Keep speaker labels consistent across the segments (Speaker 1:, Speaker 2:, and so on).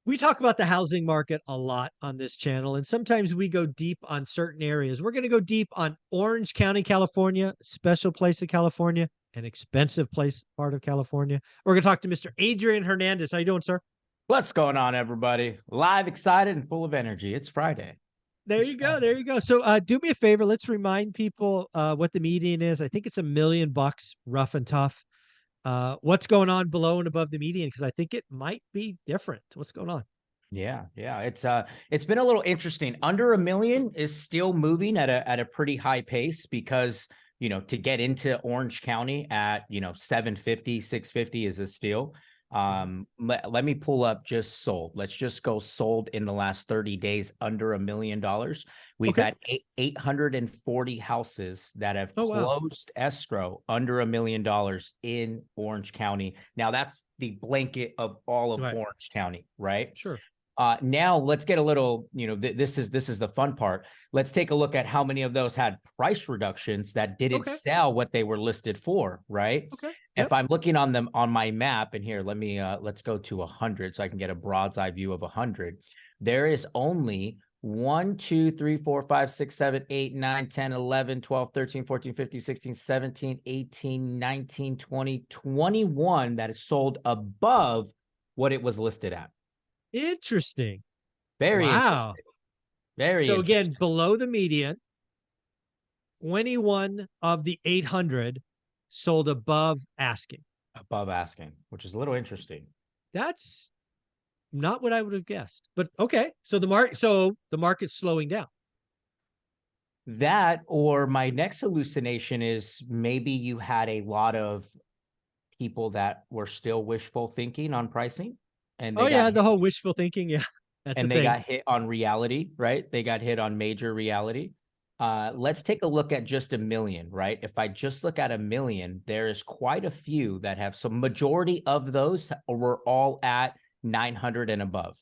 Speaker 1: We talk about the housing market a lot on this channel, and sometimes we go deep on certain areas. We're going to go deep on Orange County, California, special place of California, an expensive place, part of California. We're going to talk to Mr. Adrian Hernandez. How you doing, sir?
Speaker 2: What's going on, everybody? Live, excited, and full of energy. It's Friday.
Speaker 1: There
Speaker 2: It's
Speaker 1: you go.
Speaker 2: Friday.
Speaker 1: There you go. So do me a favor. Let's remind people what the median is. I think it's $1 million, rough and tough. What's going on below and above the median? Because I think it might be different. What's going on?
Speaker 2: Yeah. It's been a little interesting. Under a million is still moving at a pretty high pace because to get into Orange County at 750, 650 is a steal. Let me pull up just sold. Let's just go sold in the last 30 days under $1 million. We've
Speaker 1: Okay.
Speaker 2: had 840 houses that have
Speaker 1: Oh, wow.
Speaker 2: closed escrow under $1 million in Orange County. Now that's the blanket of all of
Speaker 1: Right.
Speaker 2: Orange County, right?
Speaker 1: Sure.
Speaker 2: Now let's get a little, this is the fun part. Let's take a look at how many of those had price reductions that didn't
Speaker 1: Okay.
Speaker 2: sell what they were listed for, right?
Speaker 1: Okay.
Speaker 2: If
Speaker 1: Yep.
Speaker 2: I'm looking on them on my map, and here, let's go to 100 so I can get a broad's eye view of 100. There is only 1, 2, 3, 4, 5, 6, 7, 8, 9, 10, 11, 12, 13, 14, 15, 16, 17, 18, 19, 20, 21 that is sold above what it was listed at.
Speaker 1: Interesting.
Speaker 2: Very
Speaker 1: Wow.
Speaker 2: interesting. Very
Speaker 1: So again,
Speaker 2: interesting.
Speaker 1: below the median, 21 of the 800 sold above asking.
Speaker 2: Above asking, which is a little interesting.
Speaker 1: That's not what I would have guessed. But okay, so the market's slowing down.
Speaker 2: That, or my next hallucination is maybe you had a lot of people that were still wishful thinking on pricing, and
Speaker 1: Oh yeah, the whole wishful thinking. Yeah, that's a
Speaker 2: they
Speaker 1: thing.
Speaker 2: got hit on reality, right? They got hit on major reality. Let's take a look at just a million, right? If I just look at a million, there is quite a few that have, so majority of those were all at 900 and above.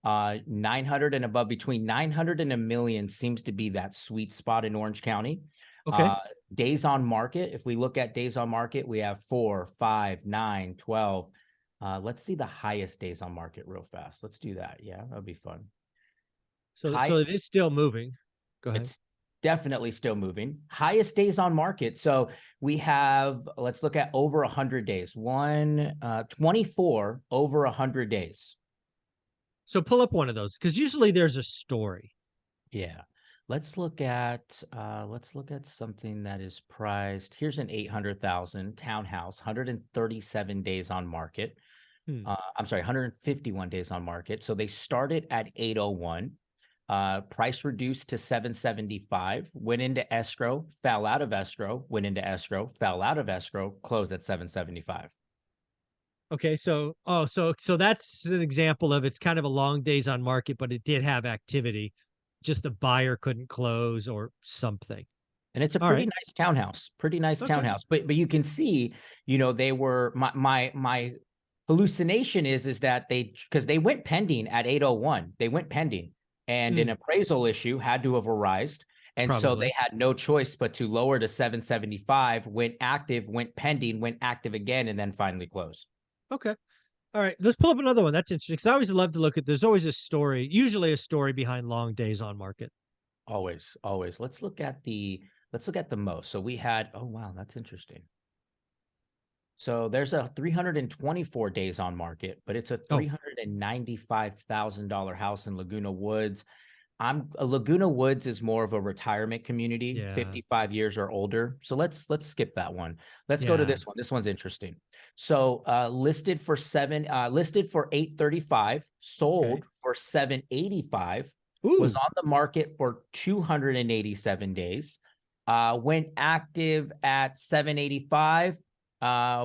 Speaker 2: 900 and above, between 900 and a million seems to be that sweet spot in Orange County.
Speaker 1: Okay.
Speaker 2: Days on market, if we look at days on market, we have 4, 5, 9, 12. Let's see the highest days on market real fast. Let's do that. Yeah, that'd be fun.
Speaker 1: So it
Speaker 2: Highest,
Speaker 1: is still moving. Go ahead.
Speaker 2: it's definitely still moving. Highest days on market. So we have, let's look at over 100 days. 24 over 100 days.
Speaker 1: So pull up one of those because usually there's a story.
Speaker 2: Yeah. Let's look at something that is priced. Here's an 800,000 townhouse, 137 days on market. I'm sorry, 151 days on market. So they started at 801. Price reduced to 775, went into escrow, fell out of escrow, went into escrow, fell out of escrow, closed at 775.
Speaker 1: Okay, so that's an example of it's kind of a long days on market, but it did have activity. Just the buyer couldn't close or something.
Speaker 2: And it's a
Speaker 1: All
Speaker 2: pretty
Speaker 1: right.
Speaker 2: nice townhouse, pretty nice
Speaker 1: Okay.
Speaker 2: townhouse. But you can see, they were my hallucination is that because they went pending at 801, they went pending, and an appraisal issue had to have arisen. And so they
Speaker 1: Probably.
Speaker 2: had no choice but to lower to 775, went active, went pending, went active again, and then finally closed.
Speaker 1: Okay. All right. Let's pull up another one. That's interesting because I always love to look at. There's always a story, usually a story behind long days on market.
Speaker 2: Always. Let's look at the most. So we had, oh wow, that's interesting. So there's a 324 days on market, but it's a $395,000 house in Laguna Woods. Laguna Woods is more of a retirement community,
Speaker 1: Yeah.
Speaker 2: 55 years or older. So let's skip that one. Let's go to
Speaker 1: Yeah.
Speaker 2: this one. This one's interesting. So listed for 835, sold for 785, was
Speaker 1: Ooh.
Speaker 2: on the market for 287 days. Went active at 785,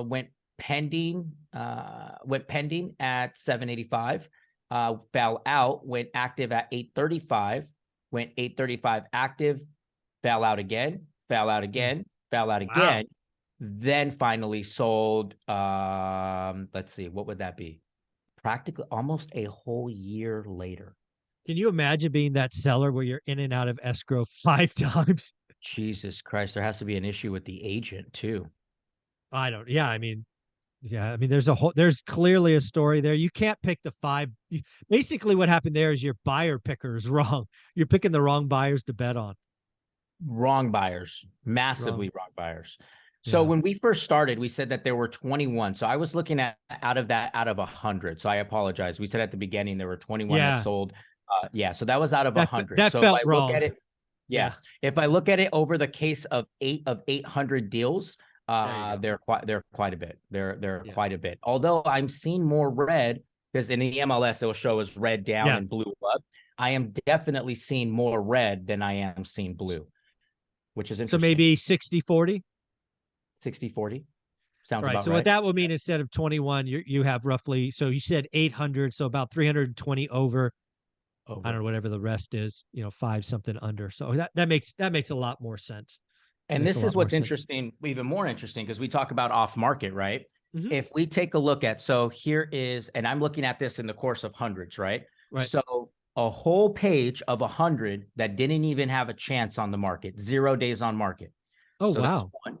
Speaker 2: went pending at 785. Fell out, went active at 835, went 835 active, fell out again, fell out again, fell out
Speaker 1: Wow.
Speaker 2: again, then finally sold. Let's see, what would that be? Practically almost a whole year later.
Speaker 1: Can you imagine being that seller where you're in and out of escrow 5 times?
Speaker 2: Jesus Christ, there has to be an issue with the agent too.
Speaker 1: I don't. Yeah. I mean, Yeah, I mean, there's clearly a story there. You can't pick the five. Basically, what happened there is your buyer picker is wrong. You're picking the wrong buyers to bet on.
Speaker 2: Wrong buyers, massively
Speaker 1: Wrong.
Speaker 2: wrong buyers. So
Speaker 1: Yeah.
Speaker 2: when we first started, we said that there were 21. So I was looking at out of 100. So I apologize. We said at the beginning there were 21 that
Speaker 1: Yeah.
Speaker 2: sold. Yeah, so that was out of 100.
Speaker 1: That
Speaker 2: So if
Speaker 1: felt
Speaker 2: I look
Speaker 1: wrong.
Speaker 2: at it,
Speaker 1: Yeah.
Speaker 2: yeah, if I look at it over the case of 800 deals,
Speaker 1: There you go.
Speaker 2: they're quite a bit. They're
Speaker 1: Yeah.
Speaker 2: quite a bit. Although I'm seeing more red, because in the MLS it'll show as red down
Speaker 1: Yeah.
Speaker 2: and blue up. I am definitely seeing more red than I am seeing blue, which is
Speaker 1: So
Speaker 2: interesting.
Speaker 1: maybe 60-40.
Speaker 2: 60-40 sounds
Speaker 1: Right.
Speaker 2: about
Speaker 1: So what
Speaker 2: right.
Speaker 1: that would mean, instead of 21, you have roughly, so you said 800, so about 320 over. I don't
Speaker 2: Over.
Speaker 1: know, whatever the rest is, 5 something under. So that makes a lot more sense. That
Speaker 2: And
Speaker 1: makes a
Speaker 2: this is
Speaker 1: lot more
Speaker 2: what's
Speaker 1: sense.
Speaker 2: interesting, even more interesting, because we talk about off market, right?
Speaker 1: Mhm.
Speaker 2: If we take a look at, so here is, and I'm looking at this in the course of hundreds, right?
Speaker 1: Right.
Speaker 2: So a whole page of 100 that didn't even have a chance on the market, 0 days on market.
Speaker 1: Oh,
Speaker 2: So that's
Speaker 1: wow.
Speaker 2: one.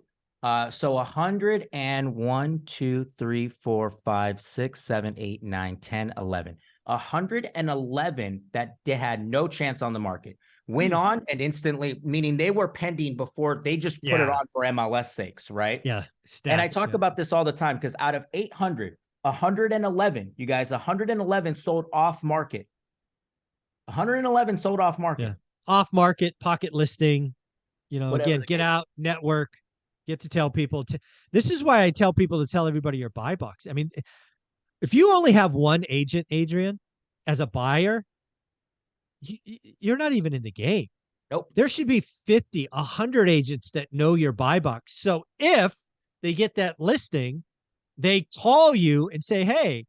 Speaker 2: So 100 and 1, 2, 3, 4, 5, 6, 7, 8, 9, 10, 11. 111 that had no chance on the market went on and instantly, meaning they were pending before, they just put it
Speaker 1: Yeah.
Speaker 2: on for MLS sakes, right?
Speaker 1: Yeah.
Speaker 2: And I
Speaker 1: Stats.
Speaker 2: talk
Speaker 1: Yeah.
Speaker 2: about this all the time because out of 800, 111, you guys, 111 sold off market. 111 sold off market.
Speaker 1: Yeah. Off market, pocket listing,
Speaker 2: Whatever
Speaker 1: again,
Speaker 2: the
Speaker 1: get
Speaker 2: case.
Speaker 1: out, network, get to tell people this is why I tell people to tell everybody your buy box. I mean, if you only have one agent, Adrian, as a buyer, you're not even in the game.
Speaker 2: Nope.
Speaker 1: There should be 50, 100 agents that know your buy box. So if they get that listing, they call you and say, hey,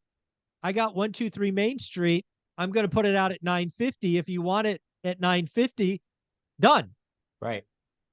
Speaker 1: I got 123 Main Street. I'm going to put it out at 950. If you want it at 950, done.
Speaker 2: Right.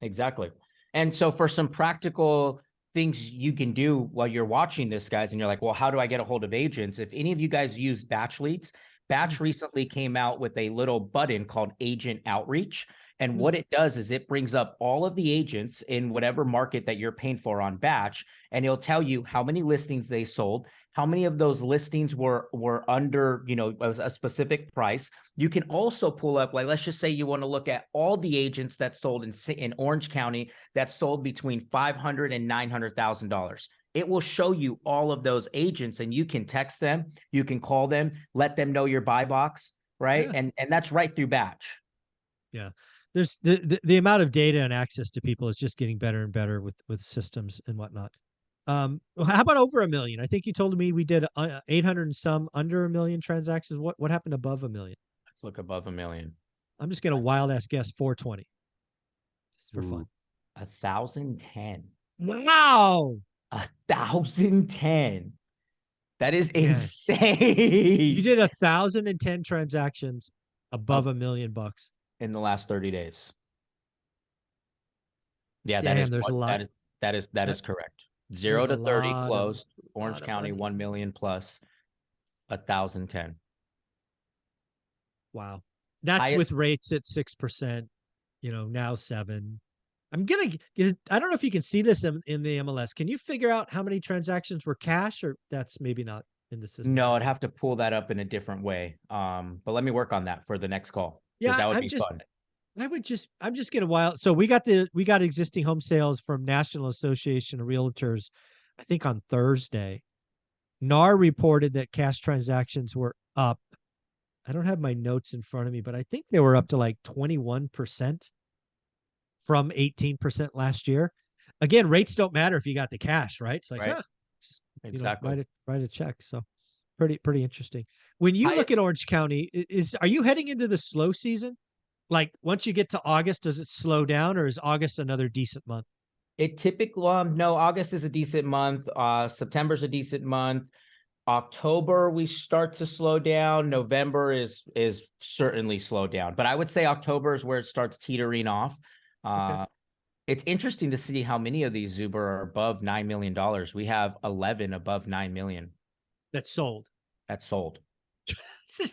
Speaker 2: Exactly. And so for some practical things you can do while you're watching this, guys, and you're like, well, how do I get a hold of agents? If any of you guys use Batch Leads, Batch recently came out with a little button called Agent Outreach. And what it does is it brings up all of the agents in whatever market that you're paying for on Batch, and it'll tell you how many listings they sold, how many of those listings were under, a specific price. You can also pull up, like, let's just say you want to look at all the agents that sold in Orange County that sold between $500,000 and $900,000. It will show you all of those agents, and you can text them, you can call them, let them know your buy box, right?
Speaker 1: Yeah.
Speaker 2: And that's right through Batch.
Speaker 1: Yeah. There's the amount of data and access to people is just getting better and better with systems and whatnot. How about over 1 million? I think you told me we did 800 and some, under 1 million transactions. What happened above 1 million?
Speaker 2: Let's look above 1 million.
Speaker 1: I'm just gonna wild ass guess 420. Just for fun.
Speaker 2: 1,010.
Speaker 1: Wow.
Speaker 2: 1,010. That is
Speaker 1: Man.
Speaker 2: insane.
Speaker 1: You did 1,010 transactions above $1 million
Speaker 2: in the last 30 days. Yeah,
Speaker 1: Damn, there's a lot.
Speaker 2: That is correct. 0 to 30 closed. Orange County, 1 million plus 1,010.
Speaker 1: Wow. That's with rates at 6%, now 7. I don't know if you can see this in the MLS. Can you figure out how many transactions were cash, or that's maybe not in the system?
Speaker 2: No, I'd have to pull that up in a different way. But let me work on that for the next call.
Speaker 1: Yeah,
Speaker 2: that would be fun.
Speaker 1: I'm just getting wild. So we got existing home sales from National Association of Realtors, I think on Thursday. NAR reported that cash transactions were up. I don't have my notes in front of me, but I think they were up to like 21% from 18% last year. Again, rates don't matter if you got the cash, right? It's like, just
Speaker 2: exactly.
Speaker 1: Write a check. So pretty interesting. When you look at Orange County, are you heading into the slow season? Like once you get to August, does it slow down, or is August another decent month?
Speaker 2: It typically, no, August is a decent month. September's a decent month. October, we start to slow down. November is certainly slowed down, but I would say October is where it starts teetering off. Okay. It's interesting to see how many of these Zuber are above $9 million. We have 11 above 9 million.
Speaker 1: That's sold.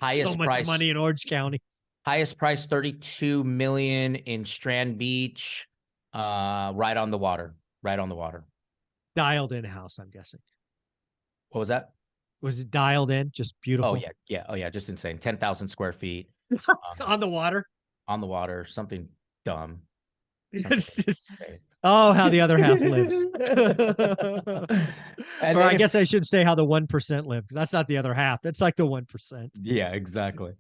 Speaker 2: Highest
Speaker 1: so much
Speaker 2: price,
Speaker 1: money in Orange County.
Speaker 2: Highest price, 32 million in Strand Beach, right on the water.
Speaker 1: Dialed in house, I'm guessing.
Speaker 2: What was that?
Speaker 1: Was it dialed in? Just
Speaker 2: Oh
Speaker 1: beautiful.
Speaker 2: yeah, yeah, oh yeah, just insane. 10,000 square feet
Speaker 1: On the water.
Speaker 2: on the water. Something dumb. Something
Speaker 1: It's just,
Speaker 2: insane.
Speaker 1: oh, how the other half lives.
Speaker 2: And
Speaker 1: Or
Speaker 2: then
Speaker 1: I
Speaker 2: if
Speaker 1: guess I should say how the 1% live, because that's not the other half. That's like the 1%.
Speaker 2: yeah, exactly.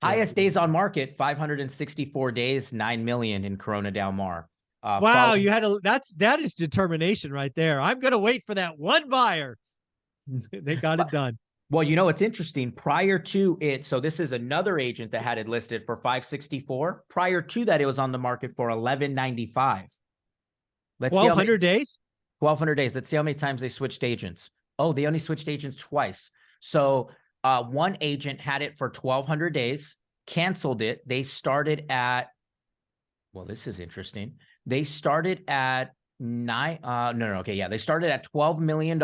Speaker 1: Yeah.
Speaker 2: Highest days on market, 564 days, 9 million in Corona Del Mar.
Speaker 1: Wow,
Speaker 2: Following
Speaker 1: you had a that is determination right there. I'm gonna wait for that one buyer. They got it done.
Speaker 2: Well, you know, it's interesting. Prior to it, so this is another agent that had it listed for 564. Prior to that, it was on the market for 1195. Let's see how many
Speaker 1: 1,200 days?
Speaker 2: 1200 days. Let's see how many times they switched agents. Oh, they only switched agents twice. So one agent had it for 1200 days, canceled it. They started at, well, this is interesting. They started at okay, yeah. They started at $12 million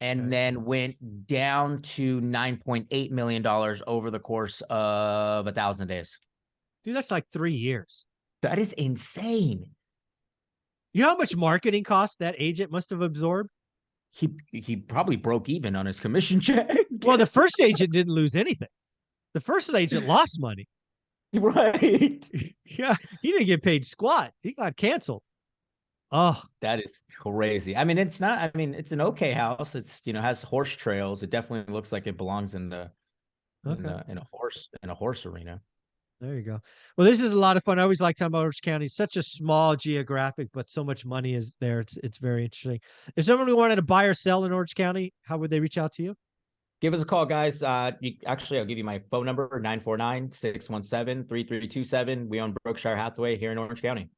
Speaker 2: and then went down to $9.8 million over the course of 1,000 days.
Speaker 1: Dude, that's like 3 years.
Speaker 2: That is insane.
Speaker 1: You know how much marketing cost that agent must have absorbed?
Speaker 2: He probably broke even on his commission check.
Speaker 1: Well, the first agent didn't lose anything. The first agent lost money.
Speaker 2: Right.
Speaker 1: Yeah, he didn't get paid squat. He got canceled. Oh,
Speaker 2: That is crazy. I mean, it's not, I mean, it's an okay house. It's, you know, has horse trails. It definitely looks like it belongs in the
Speaker 1: okay.
Speaker 2: in a horse arena.
Speaker 1: There you go. Well, this is a lot of fun. I always like talking about Orange County. It's such a small geographic, but so much money is there. It's very interesting. If somebody wanted to buy or sell in Orange County, how would they reach out to you?
Speaker 2: Give us a call, guys. Actually, I'll give you my phone number, 949-617-3327. We own Berkshire Hathaway here in Orange County.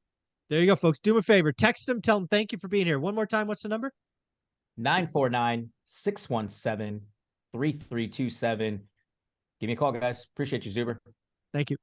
Speaker 1: There you go, folks. Do me a favor. Text them. Tell them thank you for being here. One more time. What's the number?
Speaker 2: 949-617-3327. Give me a call, guys. Appreciate you, Zuber.
Speaker 1: Thank you.